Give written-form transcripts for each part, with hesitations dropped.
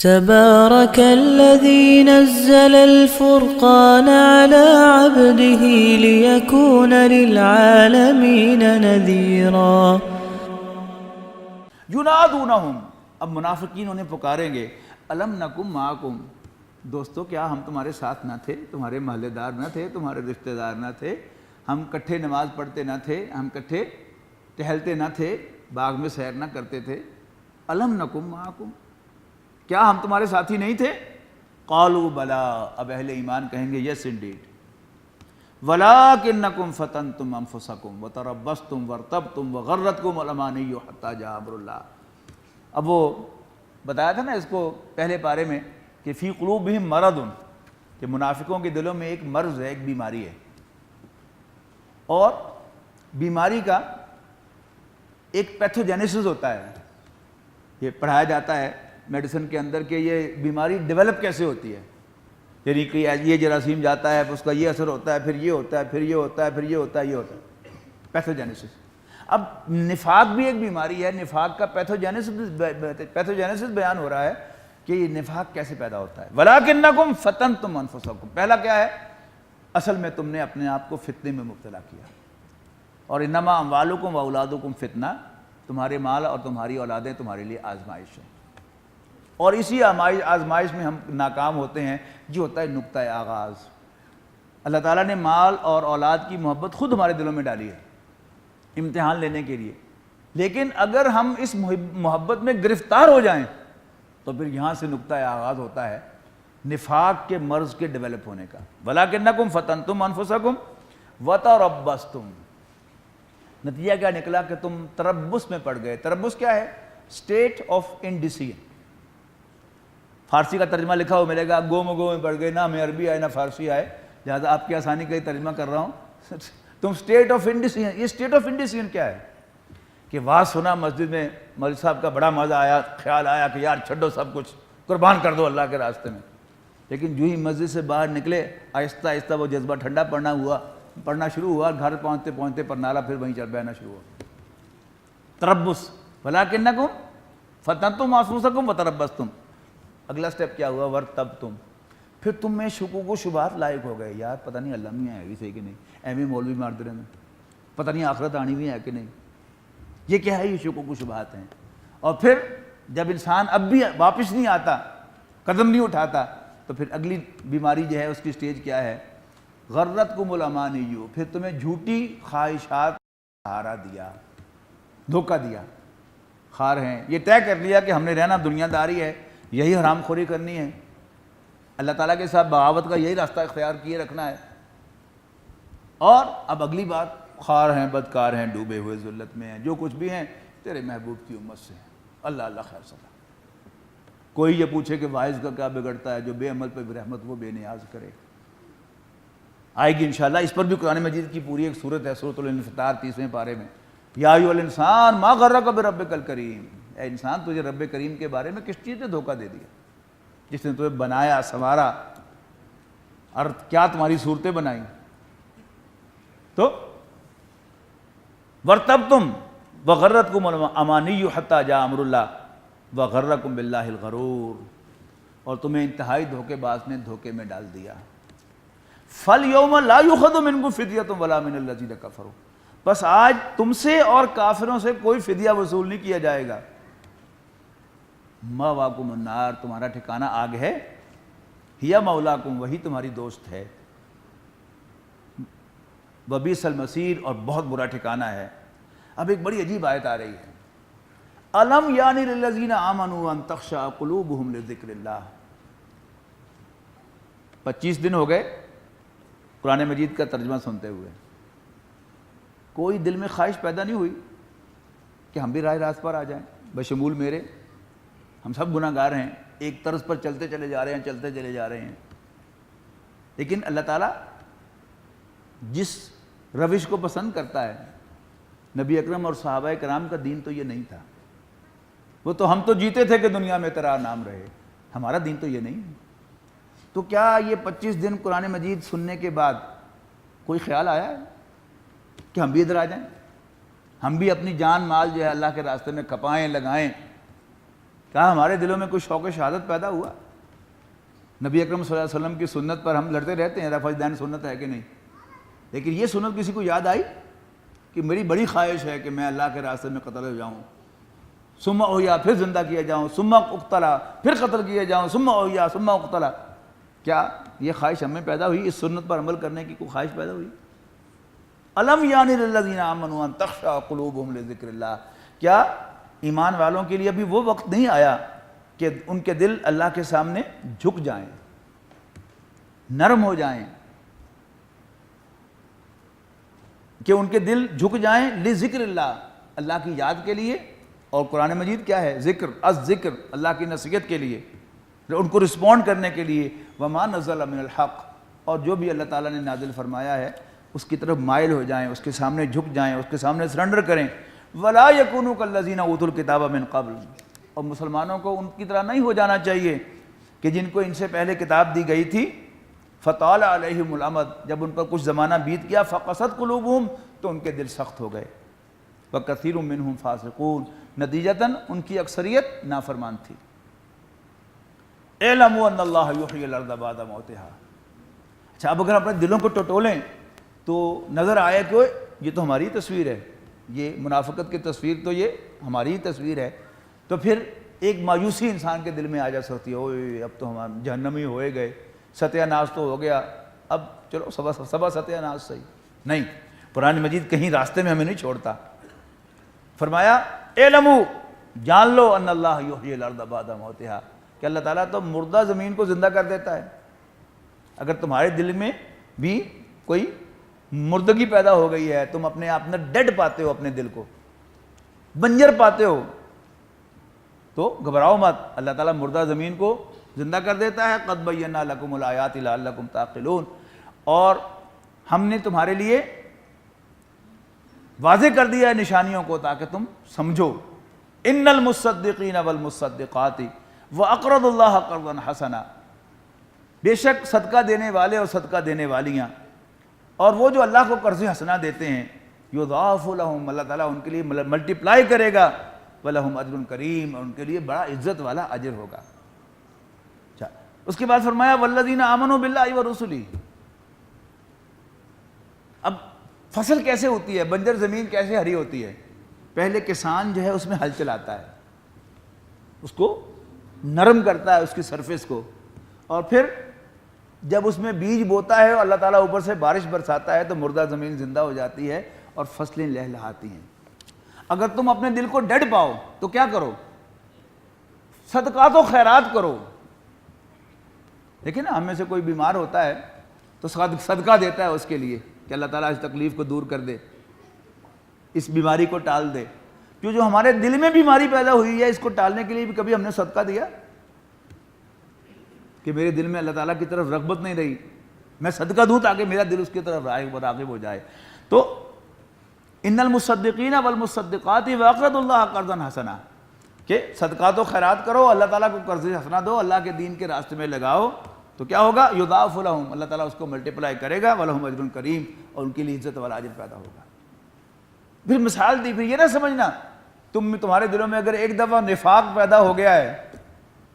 تبارك الذي نزل الفرقان على عبده ليكون للعالمين نذيرا. ینادونہم، اب منافقین انہیں پکاریں گے، الم نکم معکم، دوستو کیا ہم تمہارے ساتھ نہ تھے، تمہارے محلے دار نہ تھے، تمہارے رشتہ دار نہ تھے، ہم کٹھے نماز پڑھتے نہ تھے، ہم کٹھے ٹہلتے نہ تھے، باغ میں سیر نہ کرتے تھے، الم نکم معکم، کیا ہم تمہارے ساتھی نہیں تھے؟ قالوا بلا، اب اہل ایمان کہیں گے یس انڈیڈ، ولکنکم فتنتم انفسکم وتربصتم وارتبتم وغرتکم الامانی حتی جاء امر اللہ. اب وہ بتایا تھا نا اس کو پہلے پارے میں کہ فی قلوبہم مرض، کہ منافقوں کے دلوں میں ایک مرض ہے، ایک بیماری ہے، اور بیماری کا ایک پیتھوجینیسس ہوتا ہے، یہ پڑھایا جاتا ہے میڈیسن کے اندر کہ یہ بیماری ڈیولپ کیسے ہوتی ہے، یعنی کہ یہ جراثیم جاتا ہے، اس کا یہ اثر ہوتا ہے، پھر یہ ہوتا ہے، پھر یہ ہوتا ہے، پھر یہ ہوتا ہے، یہ ہوتا ہے، پیتھوجینیسس. اب نفاق بھی ایک بیماری ہے، نفاق کا پیتھوجینیسس بیان ہو رہا ہے کہ یہ نفاق کیسے پیدا ہوتا ہے. وَلَكِنَّكُمْ فَتَنْتُمْ أَنفُسَكُمْ، پہلا کیا ہے؟ اصل میں تم نے اپنے آپ کو فتنے میں مبتلا کیا. اور انما اموالکم واولادکم فتنہ، تمہارے مال اور تمہاری اولادیں تمہارے لیے آزمائش ہیں، اور اسی آزمائش میں ہم ناکام ہوتے ہیں، جو ہوتا ہے نقطہ آغاز. اللہ تعالیٰ نے مال اور اولاد کی محبت خود ہمارے دلوں میں ڈالی ہے امتحان لینے کے لیے، لیکن اگر ہم اس محبت میں گرفتار ہو جائیں تو پھر یہاں سے نقطہ آغاز ہوتا ہے نفاق کے مرض کے ڈیولپ ہونے کا. وَلَكِنَّكُمْ فَتَنْتُمْ أَنفُسَكُمْ وَتَرَبَّصْتُمْ، نتیجہ کیا نکلا کہ تم تربص میں پڑ گئے. تربص کیا ہے؟ State of انڈیسیژن. فارسی کا ترجمہ لکھا ہو ملے گا، گو میں پڑ گئے، نہ ہمیں عربی آئے نہ فارسی آئے، لہٰذا آپ کی آسانی کا ہی ترجمہ کر رہا ہوں. تم اسٹیٹ آف انڈیسیژن، یہ اسٹیٹ آف انڈیسیژن کیا ہے؟ کہ واز سنا مسجد میں، مولوی صاحب کا بڑا مزہ آیا، خیال آیا کہ یار چھڈو سب کچھ، قربان کر دو اللہ کے راستے میں، لیکن جو ہی مسجد سے باہر نکلے آہستہ آہستہ وہ جذبہ ٹھنڈا پڑنا شروع ہوا، گھر پہنچتے پہنچتے پرنالہ پھر وہیں چل بہنا شروع ہوا. تربص، وَلَكِنَّكُمْ فَتَنْتُمْ أَنفُسَكُمْ وَتَرَبَّصْتُمْ. اگلا سٹیپ کیا ہوا؟ وَارْتَبْتُمْ، پھر تم میں شکوک و شبہات لائق ہو گئے، یار پتہ نہیں اللہ میاں ہے بھی صحیح کہ نہیں، ایویں مولوی مارتے رہے، پتہ نہیں آخرت آنی بھی ہے کہ نہیں، یہ کیا ہے؟ یہ شکوک و شبہات ہیں. اور پھر جب انسان اب بھی واپس نہیں آتا، قدم نہیں اٹھاتا، تو پھر اگلی بیماری جو ہے اس کی سٹیج کیا ہے؟ غرتکم الامانی، پھر تمہیں جھوٹی خواہشات سہارا دیا، دھوکہ دیا. خار ہیں، یہ طے کر لیا کہ ہم نے رہنا دنیا داری ہے، یہی حرام خوری کرنی ہے، اللہ تعالیٰ کے ساتھ بغاوت کا یہی راستہ اختیار کیے رکھنا ہے. اور اب اگلی بات، خار ہیں، بدکار ہیں، ڈوبے ہوئے ذلت میں ہیں، جو کچھ بھی ہیں تیرے محبوب کی امت سے ہیں، اللہ اللہ خیر صلاح. کوئی یہ پوچھے کہ واعظ کا کیا بگڑتا ہے، جو بے عمل پہ رحمت وہ بے نیاز کرے. آئے گی انشاءاللہ، اس پر بھی قرآن مجید کی پوری ایک صورت ہے، سورۃ الانفطار 30ویں پارے میں. یا ایھا الانسان ما غرک بربک الکریم، اے انسان تجھے رب کریم کے بارے میں کس چیز نے دھوکہ دے دیا، جس نے تمہیں بنایا سنوارا، اور کیا تمہاری صورتیں بنائیں. تو وارتبتم وغرتکم الامانی حتی جاء امر اللہ وغرکم باللہ الغرور، اور تمہیں انتہائی دھوکے باز نے دھوکے میں ڈال دیا. فَالْيَوْمَ لَا يُؤْخَذُ مِنْكُمْ فِدْيَةٌ وَلَا مِنَ الَّذِينَ كَفَرُوا، بس آج تم سے اور کافروں سے کوئی فدیہ وصول نہیں کیا جائے گا. مَأْوَاكُمُ النَّارُ، تمہارا ٹھکانہ آگ ہے، ہِیَ مَوْلَاكُمْ، وہی تمہاری دوست ہے، وَبِئْسَ الْمَصِيرُ، اور بہت برا ٹھکانہ ہے. اب ایک بڑی عجیب آیت آ رہی ہے، أَلَمْ يَعْنِ لِلَّذِينَ آمَنُوا أَن تَخْشَعَ قُلُوبُهُمْ لِذِكْرِ اللَّهِ. 25 دن ہو گئے قرآن مجید کا ترجمہ سنتے ہوئے، کوئی دل میں خواہش پیدا نہیں ہوئی کہ ہم بھی راہ راست پر آ جائیں، بشمول میرے. ہم سب گناہ گار ہیں، ایک طرز پر چلتے چلے جا رہے ہیں. لیکن اللہ تعالیٰ جس روش کو پسند کرتا ہے، نبی اکرم اور صحابہ کرام کا دین تو یہ نہیں تھا. وہ تو ہم تو جیتے تھے کہ دنیا میں تیرا نام رہے، ہمارا دین تو یہ نہیں ہے. تو کیا یہ 25 دن قرآن مجید سننے کے بعد کوئی خیال آیا ہے کہ ہم بھی ادھر آ جائیں، ہم بھی اپنی جان مال جو ہے اللہ کے راستے میں کھپائیں، لگائیں، کہا ہمارے دلوں میں کوئی شوق شہادت پیدا ہوا؟ نبی اکرم صلی اللہ علیہ وسلم کی سنت پر ہم لڑتے رہتے ہیں رفع دین سنت ہے کہ نہیں، لیکن یہ سنت کسی کو یاد آئی کہ میری بڑی خواہش ہے کہ میں اللہ کے راستے میں قتل ہو جاؤں، ثم احیا، پھر زندہ کیا جاؤں، ثم اقتلا، پھر قتل کیا جاؤں، ثم احیا ثم اقتلا؟ کیا یہ خواہش ہمیں پیدا ہوئی؟ اس سنت پر عمل کرنے کی کوئی خواہش پیدا ہوئی؟ الم یعنی للذین آمنوا ان تخشع قلوبہم لذکر اللہ، کیا ایمان والوں کے لیے ابھی وہ وقت نہیں آیا کہ ان کے دل اللہ کے سامنے جھک جائیں، نرم ہو جائیں، کہ ان کے دل جھک جائیں لذکر اللہ، اللہ کی یاد کے لیے؟ اور قرآن مجید کیا ہے؟ ذکر، الذکر، اللہ کی نصیحت کے لیے، ان کو رسپونڈ کرنے کے لیے۔ وما نزل من الحق، اور جو بھی اللہ تعالیٰ نے نازل فرمایا ہے اس کی طرف مائل ہو جائیں، اس کے سامنے جھک جائیں، اس کے سامنے سرنڈر کریں۔ ولا یکونوا کالذین اوتوا الکتاب من قبل، اور مسلمانوں کو ان کی طرح نہیں ہو جانا چاہیے کہ جن کو ان سے پہلے کتاب دی گئی تھی، فطال علیہم الامد، جب ان پر کچھ زمانہ بیت گیا، فقست قلوبہم، تو ان کے دل سخت ہو گئے، وکثیر منہم فاسقون، نتیجتاً ان کی اکثریت نافرمان تھی۔ اعلموا ان اللہ یحیی الارض بعد موتہا۔ اچھا، اب اگر اپنے دلوں کو ٹٹولیں تو نظر آئے کہ یہ تو ہماری تصویر ہے، یہ منافقت کی تصویر تو یہ ہماری تصویر ہے، تو پھر ایک مایوسی انسان کے دل میں آ جا سکتی ہے، اوئے اب تو ہم جہنمی ہوئے گئے، ستیہ ناش تو ہو گیا، اب چلو سبا ستیہ ناش صحیح نہیں۔ قرآن مجید کہیں راستے میں ہمیں نہیں چھوڑتا، فرمایا اعلموا، جان لو، ان اللہ یحیی الارض بعد موتہا، کہ اللہ تعالیٰ تو مردہ زمین کو زندہ کر دیتا ہے۔ اگر تمہارے دل میں بھی کوئی مردگی پیدا ہو گئی ہے، تم اپنے آپ میں ڈیڈ پاتے ہو، اپنے دل کو بنجر پاتے ہو، تو گھبراؤ مت، اللہ تعالیٰ مردہ زمین کو زندہ کر دیتا ہے۔ قد بینا لکم الآیات لعلکم تعقلون، اور ہم نے تمہارے لیے واضح کر دیا ہے نشانیوں کو تاکہ تم سمجھو۔ ان المصدقین والمصدقات واقرضوا اللہ قرضا حسنا، بے شک صدقہ دینے والے اور صدقہ دینے والیاں اور وہ جو اللہ کو قرض حسنا دیتے ہیں، یضاعف لہم، اللہ تعالیٰ ان کے لیے ملٹیپلائی کرے گا، ولہم اجر کریم، اور ان کے لیے بڑا عزت والا اجر ہوگا۔ اچھا، اس کے بعد فرمایا والذین آمنوا باللہ ورسلہ۔ اب فصل کیسے ہوتی ہے، بنجر زمین کیسے ہری ہوتی ہے؟ پہلے کسان جو ہے اس میں ہل چلاتا ہے، اس کو نرم کرتا ہے، اس کی سرفیس کو، اور پھر جب اس میں بیج بوتا ہے اور اللہ تعالیٰ اوپر سے بارش برساتا ہے تو مردہ زمین زندہ ہو جاتی ہے اور فصلیں لہلہاتی ہیں۔ اگر تم اپنے دل کو ڈیڈ پاؤ تو کیا کرو؟ صدقات و خیرات کرو۔ دیکھیں نا، ہم میں سے کوئی بیمار ہوتا ہے تو صدقہ دیتا ہے اس کے لیے کہ اللہ تعالیٰ اس تکلیف کو دور کر دے، اس بیماری کو ٹال دے۔ جو ہمارے دل میں بیماری پیدا ہوئی ہے، اس کو ٹالنے کے لیے بھی کبھی ہم نے صدقہ دیا کہ میرے دل میں اللہ تعالیٰ کی طرف رغبت نہیں رہی، میں صدقہ دوں تاکہ میرا دل اس کی طرف راغب ہو جائے۔ تو ان المصدقین والمصدقات واقرضوا اللہ قرضا حسنا، کہ صدقات و خیرات کرو، اللہ تعالیٰ کو قرض حسنا دو، اللہ کے دین کے راستے میں لگاؤ، تو کیا ہوگا؟ یضاعف لہم، اللہ تعالیٰ اس کو ملٹیپلائی کرے گا، ولہم اجر کریم، اور ان کے لیے عزت والا اجر پیدا ہوگا۔ پھر مثال دی، پھر یہ نہ سمجھنا تمہارے دلوں میں اگر ایک دفعہ نفاق پیدا ہو گیا ہے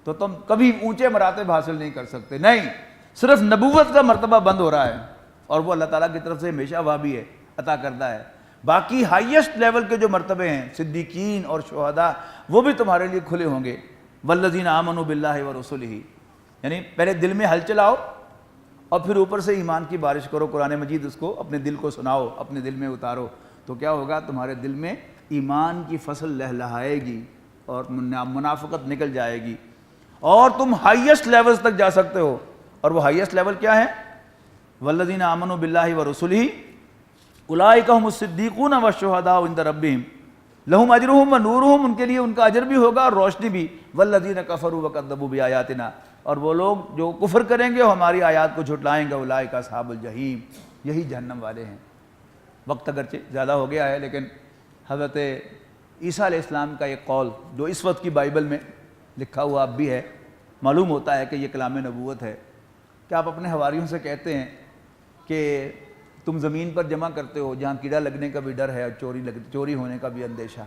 تو تم کبھی اونچے مراتب حاصل نہیں کر سکتے، نہیں، صرف نبوت کا مرتبہ بند ہو رہا ہے، اور وہ اللہ تعالیٰ کی طرف سے ہمیشہ وہابی ہے، عطا کرتا ہے۔ باقی ہائیسٹ لیول کے جو مرتبے ہیں، صدیقین اور شہداء، وہ بھی تمہارے لیے کھلے ہوں گے۔ والذین آمنوا باللہ ورسلہ، یعنی پہلے دل میں ہل چلاؤ اور پھر اوپر سے ایمان کی بارش کرو، قرآن مجید اس کو اپنے دل کو سناؤ، اپنے دل میں اتارو، تو کیا ہوگا؟ تمہارے دل میں ایمان کی فصل لہلہائے گی اور منافقت نکل جائے گی، اور تم ہائیسٹ لیولز تک جا سکتے ہو۔ اور وہ ہائیسٹ لیول کیا ہے؟ والذین آمنوا باللہ ورسلہ اولئک ھم الصدیقون والشہداء عند ربہم لہم اجرہم ونورہم، ان کے لیے ان کا اجر بھی ہوگا اور روشنی بھی۔ والذین کفروا وکذبوا بآیاتنا، اور وہ لوگ جو کفر کریں گے اور ہماری آیات کو جھٹلائیں گے، اولئک اصحاب الجحیم، یہی جہنم والے ہیں۔ وقت اگرچہ زیادہ ہو گیا ہے، لیکن حضرت عیسیٰ علیہ السلام کا ایک قول جو اس وقت کی بائبل میں لکھا ہوا اب بھی ہے، معلوم ہوتا ہے کہ یہ کلام نبوت ہے، کہ آپ اپنے حواریوں سے کہتے ہیں کہ تم زمین پر جمع کرتے ہو جہاں کیڑا لگنے کا بھی ڈر ہے اور چوری ہونے کا بھی اندیشہ،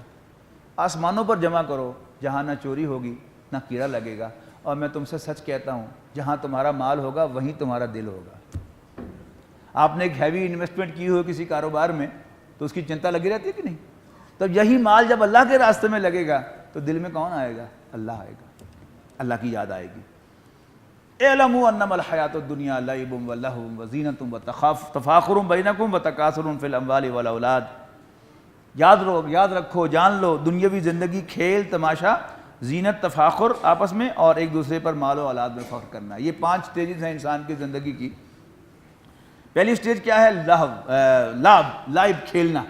آسمانوں پر جمع کرو جہاں نہ چوری ہوگی نہ کیڑا لگے گا. اور میں تم سے سچ کہتا ہوں جہاں تمہارا مال ہوگا وہیں تمہارا دل ہوگا. آپ نے ایک ہیوی انویسٹمنٹ کی ہو کسی کاروبار میں تو اس کی چنتا لگی رہتی ہے کہ نہیں؟ تو یہی مال جب اللہ کے راستے میں لگے گا تو دل میں کون آئے گا؟ اللہ آئے گا, اللہ کی یاد آئے گی. اعلموا انما الحیاۃ الدنیا لعب ولہو وزینۃ وتفاخر بینکم وتکاثر فی الاموال والاولاد. یاد رکھو, جان لو, دنیاوی زندگی کھیل تماشا, زینت, تفاخر آپس میں, اور ایک دوسرے پر مال و اولاد میں فخر کرنا. یہ 5 سٹیجز ہیں انسان کی زندگی کی. پہلی سٹیج کیا ہے؟ لعب, کھیلنا.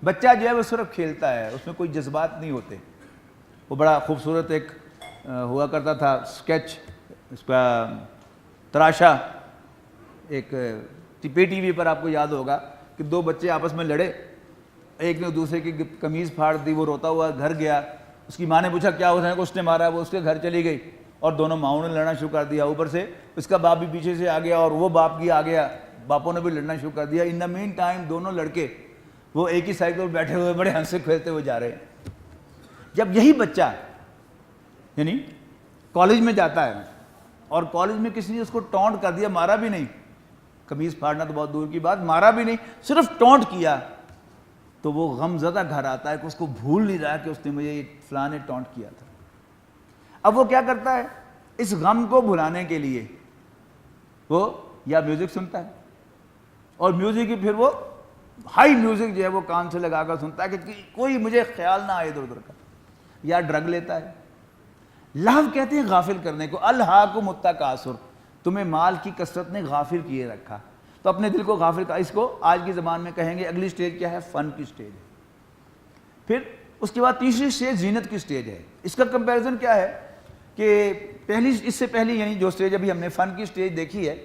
بچہ جو ہے وہ صرف کھیلتا ہے, اس میں کوئی جذبات نہیں ہوتے. وہ بڑا خوبصورت ایک ہوا کرتا تھا اسکیچ, اس کا تراشا, ایک پے ٹی وی پر آپ کو یاد ہوگا کہ 2 بچے آپس میں لڑے, ایک نے دوسرے کی قمیض پھاڑ دی, وہ روتا ہوا گھر گیا, اس کی ماں نے پوچھا کیا اس نے مارا, وہ اس کے گھر چلی گئی اور دونوں ماؤں نے لڑنا شروع کر دیا. اوپر سے اس کا باپ بھی پیچھے سے آ گیا اور وہ باپ کی آ گیا, باپوں نے بھی لڑنا شروع کر دیا. ان دا مین ٹائم دونوں لڑکے وہ ایک ہی سائیکل پر بیٹھے ہوئے بڑے ہنسے کھیلتے ہوئے جا رہے ہیں. جب یہی بچہ یعنی کالج میں جاتا ہے اور کالج میں کسی نے اس کو ٹونٹ کر دیا, مارا بھی نہیں, قمیض پھاڑنا تو بہت دور کی بات, مارا بھی نہیں, صرف ٹونٹ کیا, تو وہ غم زدہ گھر آتا ہے کہ اس کو بھول نہیں رہا کہ اس نے مجھے فلاں نے ٹونٹ کیا تھا. اب وہ کیا کرتا ہے؟ اس غم کو بھلانے کے لیے وہ یا میوزک سنتا ہے, اور میوزک کی پھر وہ ہائی میوزک جو ہے وہ کان سے لگا کر سنتا ہے کہ کوئی مجھے خیال نہ آئے ادھر ادھر کا, یا ڈرگ لیتا ہے. لہو کہتے ہیں غافل کرنے کو, الہاکم التکاثر, تمہیں مال کی کثرت نے غافل کیے رکھا, تو اپنے دل کو غافل کا. اس کو آج کی زبان میں کہیں گے اگلی سٹیج کیا ہے؟ فن کی سٹیج ہے. پھر اس کے بعد تیسری سٹیج زینت کی سٹیج ہے. اس کا کمپیریزن کیا ہے کہ اس سے پہلی یعنی جو سٹیج ابھی ہم نے فن کی سٹیج دیکھی ہے,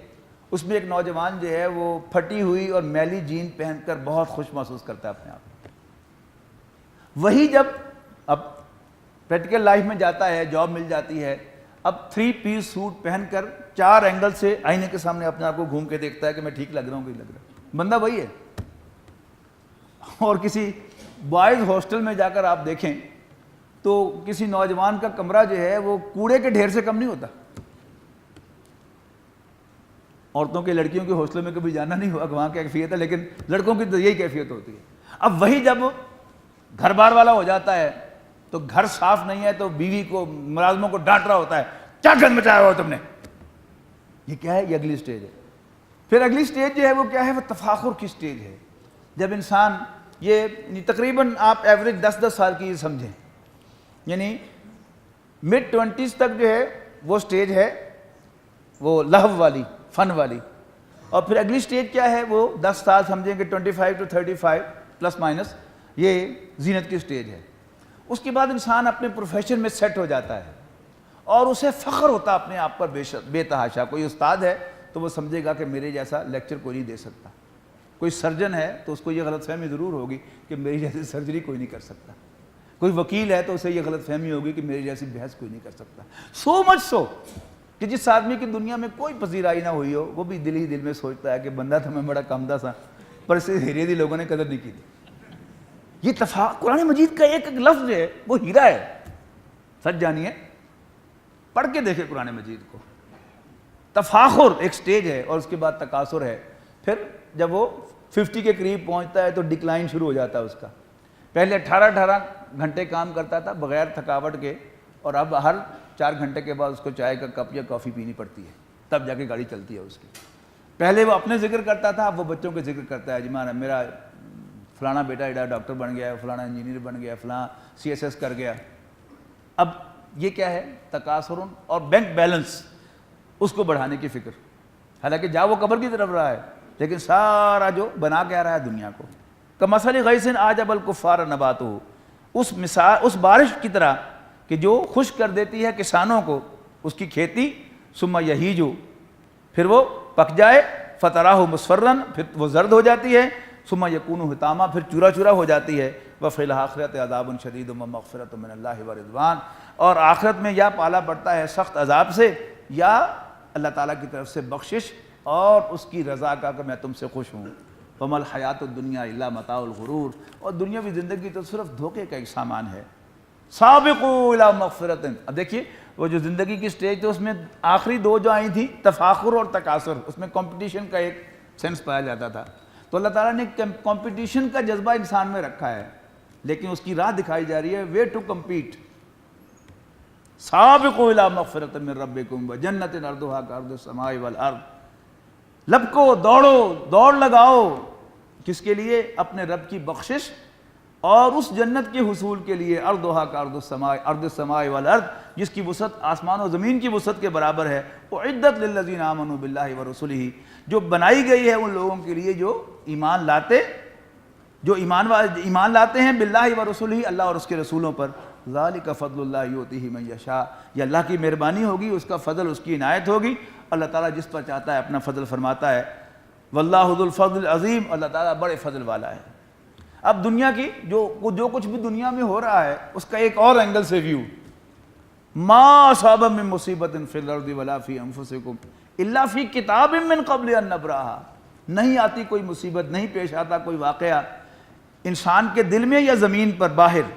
اس میں ایک نوجوان جو ہے وہ پھٹی ہوئی اور میلی جین پہن کر بہت خوش محسوس کرتا ہے اپنے آپ. وہی جب اب پریکٹیکل لائف میں جاتا ہے, جاب مل جاتی ہے, اب 3 پیس سوٹ پہن کر 4 اینگل سے آئینے کے سامنے اپنے آپ کو گھوم کے دیکھتا ہے کہ میں ٹھیک لگ رہا ہوں کہ لگ رہا ہوں. بندہ وہی ہے. اور کسی بوائز ہاسٹل میں جا کر آپ دیکھیں تو کسی نوجوان کا کمرہ جو ہے وہ کوڑے کے ڈھیر سے کم نہیں ہوتا. عورتوں کے لڑکیوں کے ہاسٹل میں کبھی جانا نہیں ہوا کہ وہاں کیا کیفیت ہے, لیکن لڑکوں کی تو یہی کیفیت ہوتی ہے. اب وہی جب گھر بار والا ہو جاتا ہے تو گھر صاف نہیں ہے تو بیوی کو, ملازموں کو ڈانٹ رہا ہوتا ہے, کیا گند مچایا ہوا تم نے. یہ کیا ہے؟ یہ اگلی سٹیج ہے. پھر اگلی سٹیج جو ہے وہ کیا ہے؟ وہ تفاخر کی سٹیج ہے. جب انسان یہ تقریباً آپ ایوریج 10 سال کی یہ سمجھیں, یعنی mid 20s تک جو ہے وہ سٹیج ہے وہ لہو والی, فن والی. اور پھر اگلی سٹیج کیا ہے؟ وہ 10 سال سمجھیں کہ 25 to 35 پلس مائنس, یہ زینت کی سٹیج ہے. اس کے بعد انسان اپنے پروفیشن میں سیٹ ہو جاتا ہے اور اسے فخر ہوتا اپنے آپ پر بے تحاشا. کوئی استاد ہے تو وہ سمجھے گا کہ میرے جیسا لیکچر کوئی نہیں دے سکتا. کوئی سرجن ہے تو اس کو یہ غلط فہمی ضرور ہوگی کہ میری جیسی سرجری کوئی نہیں کر سکتا. کوئی وکیل ہے تو اسے یہ غلط فہمی ہوگی کہ میری جیسی بحث کوئی نہیں کر سکتا. سو مچ سو کہ جس آدمی کی دنیا میں کوئی پذیرائی نہ ہوئی ہو وہ بھی دل ہی دل میں سوچتا ہے کہ بندہ تھا میں بڑا کمدہ سا, پر اسے ہیرے دی لوگوں نے قدر نہیں کی تھی. یہ قرآن مجید کا ایک لفظ ہے وہ ہیرا ہے. سچ جانیے, پڑھ کے دیکھیں قرآن مجید کو. تفاخر ایک سٹیج ہے اور اس کے بعد تکاثر ہے. پھر جب وہ 50 کے قریب پہنچتا ہے تو ڈکلائن شروع ہو جاتا ہے اس کا. پہلے 18 گھنٹے کام کرتا تھا بغیر تھکاوٹ کے, اور اب ہر 4 گھنٹے کے بعد اس کو چائے کا کپ یا کافی پینی پڑتی ہے, تب جا کے گاڑی چلتی ہے اس کی. پہلے وہ اپنے ذکر کرتا تھا, اب وہ بچوں کے ذکر کرتا ہے. جی میرا فلانا بیٹا ایڈا ڈاکٹر بن گیا, فلانا انجینئر بن گیا, فلاں CSS کر گیا. اب یہ کیا ہے؟ تکاثر اور بینک بیلنس, اس کو بڑھانے کی فکر. حالانکہ جا وہ قبر کی طرف رہا ہے, لیکن سارا جو بنا کے آ رہا ہے دنیا کو. کمثل غیث اعجب الکفار نباتہ, اس بارش کی طرح کہ جو خشک کر دیتی ہے کسانوں کو اس کی کھیتی. ثم یہیج, پھر وہ پک جائے. فتراہ مصفرا, پھر وہ زرد ہو جاتی ہے. ثم یکون حطاما, پھر چورا چورا ہو جاتی ہے. وفی الآخرۃ عذاب شدید ومغفرۃ من اللہ ورضوان, اور آخرت میں یا پالا پڑتا ہے سخت عذاب سے یا اللہ تعالیٰ کی طرف سے بخشش اور اس کی رضا کا کہ میں تم سے خوش ہوں. وما الحیات الدنیا الا متاع الغرور, اور دنیاوی زندگی تو صرف دھوکے کا ایک سامان ہے, سابقوا الی مغفرۃ. اب دیکھیے وہ جو زندگی کی سٹیج تھی اس میں آخری دو جو آئی تھیں تفاخر اور تکاثر، اس میں کمپٹیشن کا ایک سینس پایا جاتا تھا. تو اللہ تعالیٰ نے کمپٹیشن کا جذبہ انسان میں رکھا ہے، لیکن اس کی راہ دکھائی جا رہی ہے وے ٹو کمپیٹ. سابقوا الی مغفرۃ من ربکم وجنۃ عرضھا کعرض السماء والارض. لپکو، دوڑو، دوڑ لگاؤ، کس کے لیے؟ اپنے رب کی بخشش اور اس جنت کے حصول کے لیے. عرضھا کعرض السماء، ارض السماء والارض، جس کی وسعت آسمان و زمین کی وسعت کے برابر ہے. اعدت للذین آمنوا باللہ ورسلہ، جو بنائی گئی ہے ان لوگوں کے لیے جو ایمان لاتے ہیں باللہ ورسلہ، اللہ اور اس کے رسولوں پر. ذالک فضل اللہ یؤتیہ من یشاء، یہ اللہ کی مہربانی ہوگی، اس کا فضل، اس کی عنایت ہوگی. اللہ تعالیٰ جس پر چاہتا ہے اپنا فضل فرماتا ہے. واللہ ذو الفضل العظیم، اللہ تعالیٰ بڑے فضل والا ہے. اب دنیا کی جو کچھ بھی دنیا میں ہو رہا ہے اس کا ایک اور اینگل سے ویو. ما اصاب من مصیبت فی الارض ولا فی انفسکم الا فی کتاب من قبل ان نبرأھا. نہیں آتی کوئی مصیبت، نہیں پیش آتا کوئی واقعہ انسان کے دل میں یا زمین پر باہر،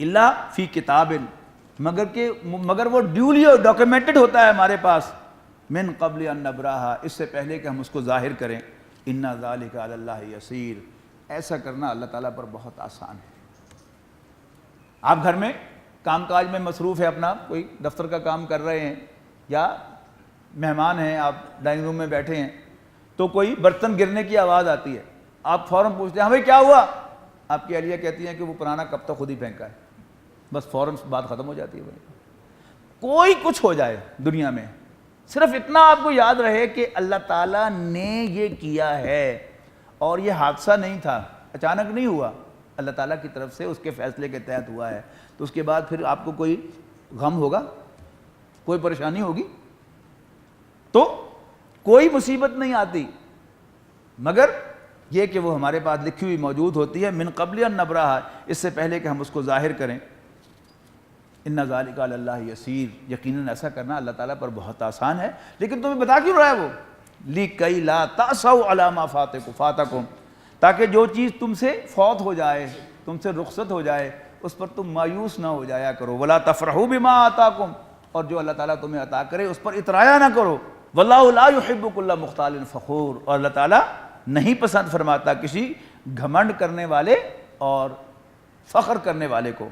الا فی کتاب، مگر وہ ڈیولی ڈاکیومنٹڈ ہوتا ہے ہمارے پاس. من قبل ان نبرأھا، اس سے پہلے کہ ہم اس کو ظاہر کریں. ان ذالک علی اللہ یسیر، ایسا کرنا اللہ تعالیٰ پر بہت آسان ہے. آپ گھر میں کام کاج میں مصروف ہے، اپنا کوئی دفتر کا کام کر رہے ہیں یا مہمان ہیں، آپ ڈائننگ روم میں بیٹھے ہیں، تو کوئی برتن گرنے کی آواز آتی ہے، آپ فوراً پوچھتے ہیں ہاں بھائی کیا ہوا؟ آپ کی اہلیہ کہتی ہیں کہ وہ پرانا کب تک خود ہی پھینکا ہے. بس فوراً بات ختم ہو جاتی ہے. بھائی کوئی کچھ ہو جائے دنیا میں، صرف اتنا آپ کو یاد رہے کہ اللہ تعالیٰ نے یہ کیا ہے، اور یہ حادثہ نہیں تھا، اچانک نہیں ہوا، اللہ تعالیٰ کی طرف سے اس کے فیصلے کے تحت ہوا ہے. تو اس کے بعد پھر آپ کو کوئی غم ہوگا، کوئی پریشانی ہوگی، تو کوئی مصیبت نہیں آتی مگر یہ کہ وہ ہمارے پاس لکھی ہوئی موجود ہوتی ہے. من قبل ان نبرأھا، اس سے پہلے کہ ہم اس کو ظاہر کریں. ان ذالک علی اللہ یسیر، یقیناً ایسا کرنا اللہ تعالیٰ پر بہت آسان ہے. لیکن تمہیں بتا کیوں رہا ہے وہ؟ لِکَیْ لَا تَأْسَوْا عَلَىٰ مَا فَاتَکُم، تاکہ جو چیز تم سے فوت ہو جائے، تم سے رخصت ہو جائے، اس پر تم مایوس نہ ہو جایا کرو. وَلَا تَفْرَحُوا بِمَا آتَاکُم، اور جو اللہ تعالیٰ تمہیں عطا کرے اس پر اطرایا نہ کرو. وَاللَّهُ لَا يُحِبُّ كُلَّ مُخْتَالٍ فَخُورٍ، اور اللہ تعالیٰ نہیں پسند فرماتا کسی گھمنڈ کرنے والے اور فخر کرنے والے کو،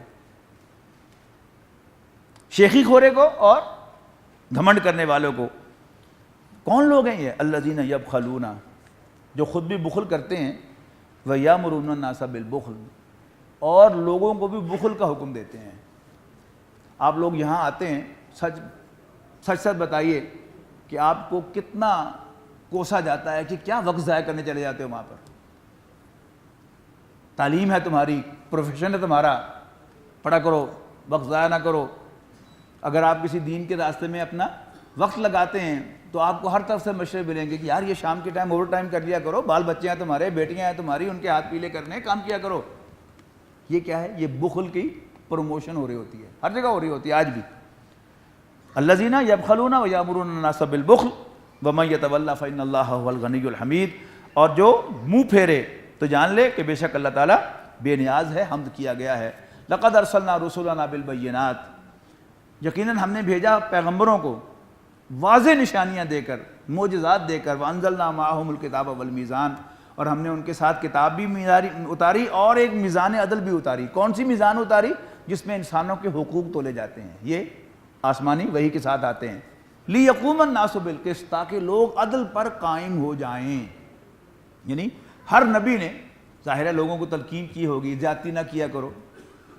شیخی خورے کو اور گھمنڈ کرنے والوں کو. کون لوگ ہیں یہ؟ الذین یبخلون، جو خود بھی بخل کرتے ہیں، ویامرون الناس بالبخل، اور لوگوں کو بھی بخل کا حکم دیتے ہیں. آپ لوگ یہاں آتے ہیں، سچ بتائیے کہ آپ کو کتنا کوسا جاتا ہے کہ کیا وقت ضائع کرنے چلے جاتے ہو وہاں پر. تعلیم ہے تمہاری، پروفیشن ہے تمہارا، پڑھا کرو، وقت ضائع نہ کرو. اگر آپ کسی دین کے راستے میں اپنا وقت لگاتے ہیں تو آپ کو ہر طرف سے مشورے ملیں گے کہ یار یہ شام کے ٹائم اوور ٹائم کر لیا کرو، بال بچے ہیں تمہارے، بیٹیاں ہیں تمہاری، ان کے ہاتھ پیلے کرنے کام کیا کرو. یہ کیا ہے؟ یہ بخل کی پروموشن ہو رہی ہوتی ہے، ہر جگہ ہو رہی ہوتی ہے آج بھی. الذین یبخلون ویامرون الناس بالبخل ومن یتولی فإن اللہ هو الغنی الحمید، اور جو منہ پھیرے تو جان لے کہ بے شک اللہ تعالیٰ بے نیاز ہے، حمد کیا گیا ہے. لقد ارسلنا رسلنا بالبینات، یقیناً ہم نے بھیجا پیغمبروں کو واضح نشانیاں دے کر، معجزات دے کر. وانزلنا معہم الکتاب والمیزان، اور ہم نے ان کے ساتھ کتاب بھی اتاری اور ایک میزان عدل بھی اتاری. کون سی میزان اتاری؟ جس میں انسانوں کے حقوق تولے جاتے ہیں. یہ آسمانی وحی کے ساتھ آتے ہیں. لیقوم الناس بالقسط، تاکہ لوگ عدل پر قائم ہو جائیں. یعنی ہر نبی نے ظاہر ہے لوگوں کو تلقین کی ہوگی زیادتی نہ کیا کرو،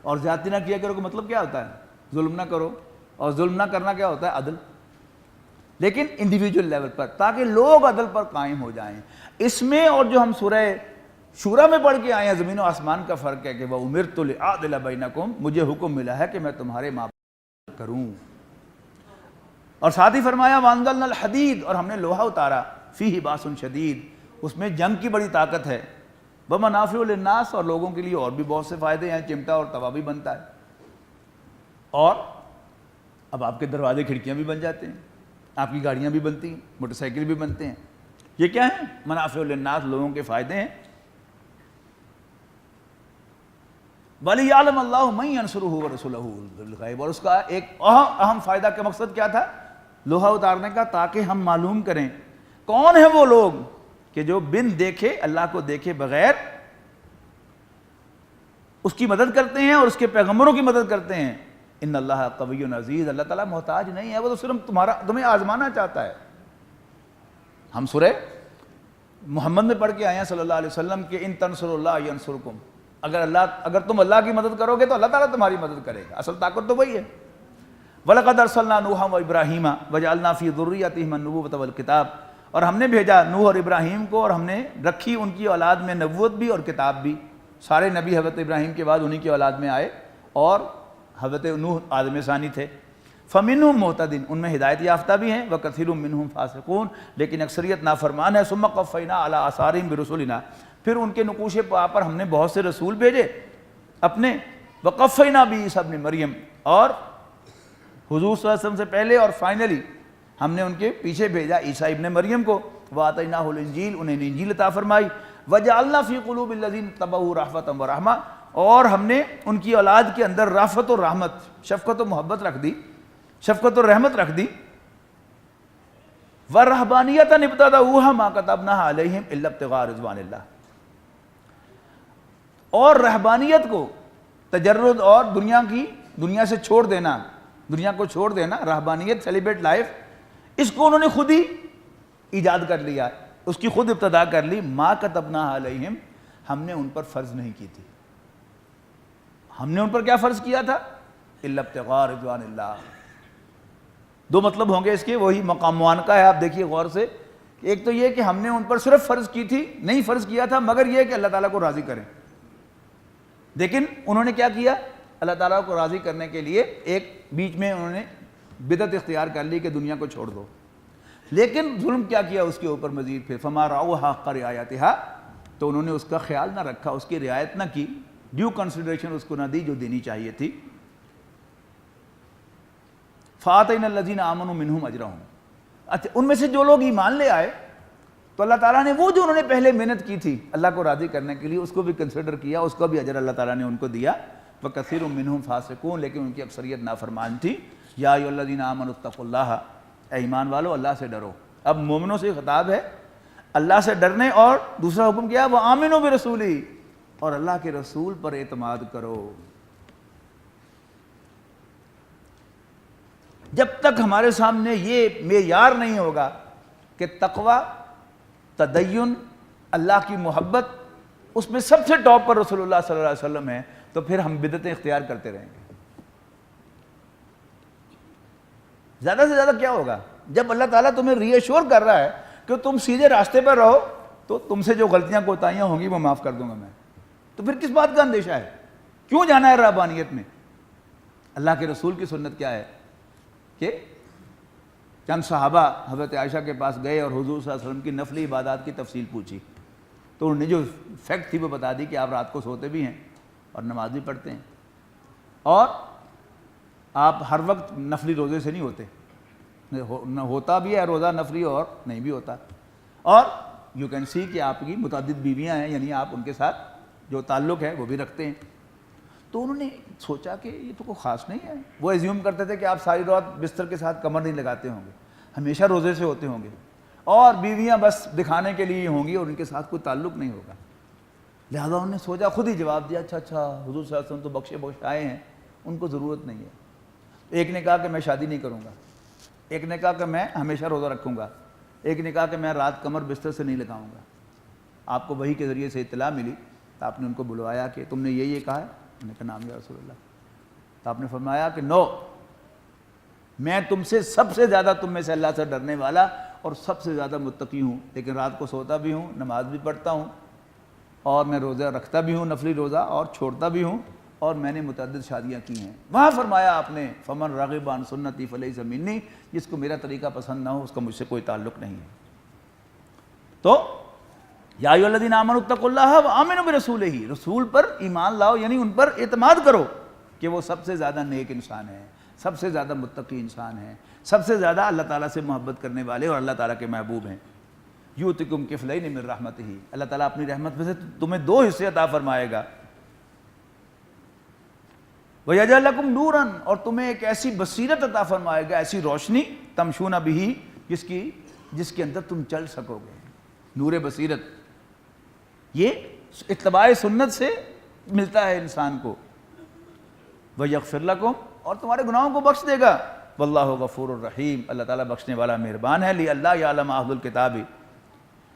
اور زیادتی نہ کیا کرو کا مطلب کیا ہوتا ہے؟ ظلم نہ کرو، اور ظلم نہ کرنا کیا ہوتا ہے؟ عدل. لیکن انڈیویجول لیول پر، تاکہ لوگ عدل پر قائم ہو جائیں. اس میں اور جو ہم سورہ شورا میں پڑھ کے آئے ہیں، زمین و آسمان کا فرق ہے کہ وَأُمِرْتُ لِأَعْدِلَ بَيْنَكُمْ، مجھے حکم ملا ہے کہ میں تمہارے مابین کروں. اور ساتھ ہی فرمایا وَأَنزَلْنَا الْحَدِيدَ، اور ہم نے لوہا اتارا، فِيهِ بَأْسٌ شَدِيدٌ، اس میں جنگ کی بڑی طاقت ہے. وَمَنَافِعُ لِلنَّاسِ، اور لوگوں کے لیے اور بھی بہت سے فائدے ہیں، چمٹا اور توا بھی بنتا ہے، اور اب آپ کے دروازے کھڑکیاں بھی بن جاتے ہیں، آپ کی گاڑیاں بھی بنتی ہیں، موٹر سائیکل بھی بنتے ہیں. یہ کیا ہے؟ منافع للناس، لوگوں کے فائدے ہیں. وَلِيَعْلَمَ اللَّهُ مَن يَنْصُرُهُ وَرُسُلَهُ بِالْغَیبِ، اور اس کا ایک اہم فائدہ کا مقصد کیا تھا لوہا اتارنے کا؟ تاکہ ہم معلوم کریں کون ہیں وہ لوگ کہ جو بن دیکھے، اللہ کو دیکھے بغیر اس کی مدد کرتے ہیں اور اس کے پیغمبروں کی مدد کرتے ہیں۔ ان اللہ قوی عزیز، اللہ تعالیٰ محتاج نہیں ہے، وہ تو صرف تمہیں آزمانا چاہتا ہے۔ ہم سورہ محمد میں پڑھ کے آئے ہیں صلی اللہ علیہ وسلم کہ ان تنصروا اللہ ینصرکم، اگر تم اللہ کی مدد کرو گے تو اللہ تعالیٰ تمہاری مدد کرے گا، اصل طاقت تو وہی ہے۔ وَلَقَدْ أَرْسَلْنَا نُوحًا وَإِبْرَاهِيمَ وَجَعَلْنَا فِي ذُرِّيَّتِهِمَا النُّبُوَّةَ وَالْكِتَابَ، اور ہم نے بھیجا نوح اور ابراہیم کو، اور ہم نے رکھی ان کی اولاد میں نبوت بھی اور کتاب بھی۔ سارے نبی حضرت ابراہیم کے بعد انہی کی اولاد میں آئے، اور حضرت نوح آدم ثانی تھے۔ فَمِنْهُمْ مُهْتَدٍ، ان میں ہدایت یافتہ بھی ہیں، وَكَثِيرٌ مِّنْهُمْ فَاسِقُونَ، لیکن اکثریت نافرمان ہے۔ ثُمَّ قَفَّيْنَا عَلَىٰ آثَارِهِمْ بِرُسُلِنَا، پھر ان کے نقوش پا پر ہم نے بہت سے رسول بھیجے اپنے۔ وَقَفَّيْنَا بِعِیسیٰ ابْنِ مریم، اور حضور صلی اللہ علیہ وسلم سے پہلے اور فائنلی ہم نے ان کے پیچھے بھیجا عیسیٰ ابن مریم کو۔ وَآتَيْنَاهُ الْإِنْجِيلَ، انہیں انجیل عطا فرمائی۔ وَجَعَلْنَا فِي قُلُوبِ الَّذِينَ اتَّبَعُوهُ رَأْفَةً وَرَحْمَةً، اور ہم نے ان کی اولاد کے اندر رافت اور رحمت، شفقت و محبت رکھ دی، شفقت اور رحمت رکھ دی۔ وَالرَّهْبَانِيَّةَ ابْتَدَعُوهَا مَا كَتَبْنَاهَا عَلَيْهِمْ إِلَّا ابْتِغَاءَ رِضْوَانِ اللَّهِ، اور رہبانیت کو، تجرد اور دنیا سے چھوڑ دینا، دنیا کو چھوڑ دینا، رہبانیت سیلیبریٹ لائف، اس کو انہوں نے خود ہی ایجاد کر لیا، اس کی خود ابتدا کر لی۔ ما كتبناها علیہم، ہم نے ان پر فرض نہیں کی تھی۔ ہم نے ان پر کیا فرض کیا تھا؟ الا ابتغاء رضوان اللہ۔ دو مطلب ہوں گے اس کے، وہی مقام معانقہ ہے، آپ دیکھیے غور سے۔ ایک تو یہ کہ ہم نے ان پر صرف فرض کی تھی، نہیں فرض کیا تھا مگر یہ کہ اللہ تعالیٰ کو راضی کریں، لیکن انہوں نے کیا کیا؟ اللہ تعالیٰ کو راضی کرنے کے لیے ایک بیچ میں انہوں نے بدعت اختیار کر لی کہ دنیا کو چھوڑ دو، لیکن ظلم کیا کیا اس کے اوپر مزید پھر؟ فما رعوها حق رعایتها، تو انہوں نے اس کا خیال نہ رکھا، اس کی رعایت نہ کی، ڈیو کنسیڈریشن اس کو نہ دی جو دینی چاہیے تھی۔ فآتینا الذین آمنوا منہم اجرہم، اچھا ان میں سے جو لوگ ایمان لے آئے تو اللہ تعالیٰ نے وہ جو انہوں نے پہلے محنت کی تھی اللہ کو راضی کرنے کے لیے، اس کو بھی کنسیڈر کیا، اس کا بھی اجر اللہ تعالیٰ نے ان کو دیا۔ وَكَثِيرٌ مِّنْهُمْ فَاسِقُونَ، لیکن ان کی اکثریت نافرمان تھی۔ یا ایھا الذین آمنوا اتقوا اللہ، اے ایمان والو اللہ سے ڈرو۔ اب مومنوں سے خطاب ہے اللہ سے ڈرنے، اور دوسرا حکم کیا؟ وَآمِنُوا بِرَسُولِهِ، اور اللہ کے رسول پر اعتماد کرو۔ جب تک ہمارے سامنے یہ معیار نہیں ہوگا کہ تقوی، تدین، اللہ کی محبت، اس میں سب سے ٹاپ پر رسول اللہ صلی اللہ علیہ وسلم ہے، تو پھر ہم بدعتیں اختیار کرتے رہیں گے۔ زیادہ سے زیادہ کیا ہوگا؟ جب اللہ تعالیٰ تمہیں ری ایشور کر رہا ہے کہ تم سیدھے راستے پر رہو، تو تم سے جو غلطیاں کوتاہیاں ہوں گی وہ معاف کر دوں گا میں، تو پھر کس بات کا اندیشہ ہے؟ کیوں جانا ہے رہبانیت میں؟ اللہ کے رسول کی سنت کیا ہے کہ چند صحابہ حضرت عائشہ کے پاس گئے اور حضور صلی اللہ علیہ وسلم کی نفلی عبادات کی تفصیل پوچھی، تو انہوں نے جو فیکٹ تھی وہ بتا دی کہ آپ رات کو سوتے بھی ہیں اور نماز بھی پڑھتے ہیں، اور آپ ہر وقت نفلی روزے سے نہیں ہوتے، نہ ہوتا بھی ہے روزہ نفلی اور نہیں بھی ہوتا، اور یو کین سی کہ آپ کی متعدد بیویاں ہیں، یعنی آپ ان کے ساتھ جو تعلق ہے وہ بھی رکھتے ہیں۔ تو انہوں نے سوچا کہ یہ تو کوئی خاص نہیں ہے، وہ ایزیوم کرتے تھے کہ آپ ساری رات بستر کے ساتھ کمر نہیں لگاتے ہوں گے، ہمیشہ روزے سے ہوتے ہوں گے، اور بیویاں بس دکھانے کے لیے ہوں گی اور ان کے ساتھ کوئی تعلق نہیں ہوگا۔ لہذا انہوں نے سوچا، خود ہی جواب دیا، اچھا حضور صلی اللہ علیہ وسلم تو بخشے بخشائے ہیں، ان کو ضرورت نہیں ہے۔ ایک نے کہا کہ میں شادی نہیں کروں گا، ایک نے کہا کہ میں ہمیشہ روزہ رکھوں گا، ایک نے کہا کہ میں رات کمر بستر سے نہیں لگاؤں گا۔ آپ کو وحی کے ذریعے سے اطلاع ملی تو آپ نے ان کو بلوایا کہ تم نے یہ کہا ہے؟ انہوں نے کہا نام یا رسول اللہ۔ تو آپ نے فرمایا کہ نو، میں تم سے سب سے زیادہ، تم میں سے اللہ سے ڈرنے والا اور سب سے زیادہ متقی ہوں، لیکن رات کو سوتا بھی ہوں، نماز بھی پڑھتا ہوں، اور میں روزہ رکھتا بھی ہوں، نفلی روزہ، اور چھوڑتا بھی ہوں، اور میں نے متعدد شادیاں کی ہیں۔ وہاں فرمایا آپ نے فمن راغب عن سنتی فلیس منی، جس کو میرا طریقہ پسند نہ ہو اس کا مجھ سے کوئی تعلق نہیں ہے۔ تو یا ایھا الذین آمنوا اتقوا اللہ وآمنوا برسولہ، رسول پر ایمان لاؤ، یعنی ان پر اعتماد کرو کہ وہ سب سے زیادہ نیک انسان ہے، سب سے زیادہ متقی انسان ہے، سب سے زیادہ اللہ تعالیٰ سے محبت کرنے والے اور اللہ تعالیٰ کے محبوب ہیں۔ یؤتکم کفلین من رحمتہ، اللہ تعالیٰ اپنی رحمت میں سے تمہیں 2 حصے عطا فرمائے گا۔ وَيَجْعَلْ لَكُمْ نُورًا، اور تمہیں ایک ایسی بصیرت عطا فرمائے گا، ایسی روشنی تمشون بِہِ، جس کے اندر تم چل سکو گے، نور بصیرت۔ یہ اتباع سنت سے ملتا ہے انسان کو۔ وَيَغْفِرْ لَكُمْ، اور تمہارے گناہوں کو بخش دے گا۔ وَاللَّهُ غَفُورٌ رَحِيمٌ، اللہ تعالیٰ بخشنے والا مہربان ہے۔ لِأَلَّا يَعْلَمَ أَهْلُ الْكِتَابِ،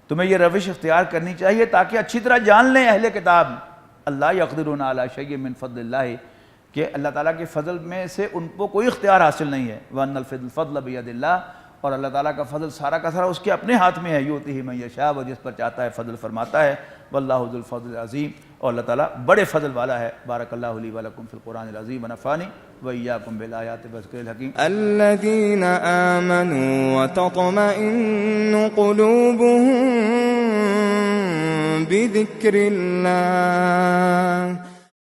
تمہیں یہ روش اختیار کرنی چاہیے تاکہ اچھی طرح جان لیں اہل کتاب، اللہ يقدرون علی شیء من فضل اللہ، کہ اللہ تعالیٰ کے فضل میں سے ان کو کوئی اختیار حاصل نہیں ہے۔ وَأَنَّ الْفَضْلَ بِيَدِ اللَّهِ، اور اللہ تعالیٰ کا فضل سارا کا سارا اس کے اپنے ہاتھ میں ہے۔ یؤتیہ من یشاء، وہ جس پر چاہتا ہے فضل فرماتا ہے۔ واللہ ذو الفضل العظیم، اور اللہ تعالیٰ بڑے فضل والا ہے۔ بارک اللہ لی ولکم فی القرآن العظیم ونفعنی وإیاکم بالآیات والذکر الحکیم۔ الذین آمنوا وتطمئن قلوبهم بذکر اللہ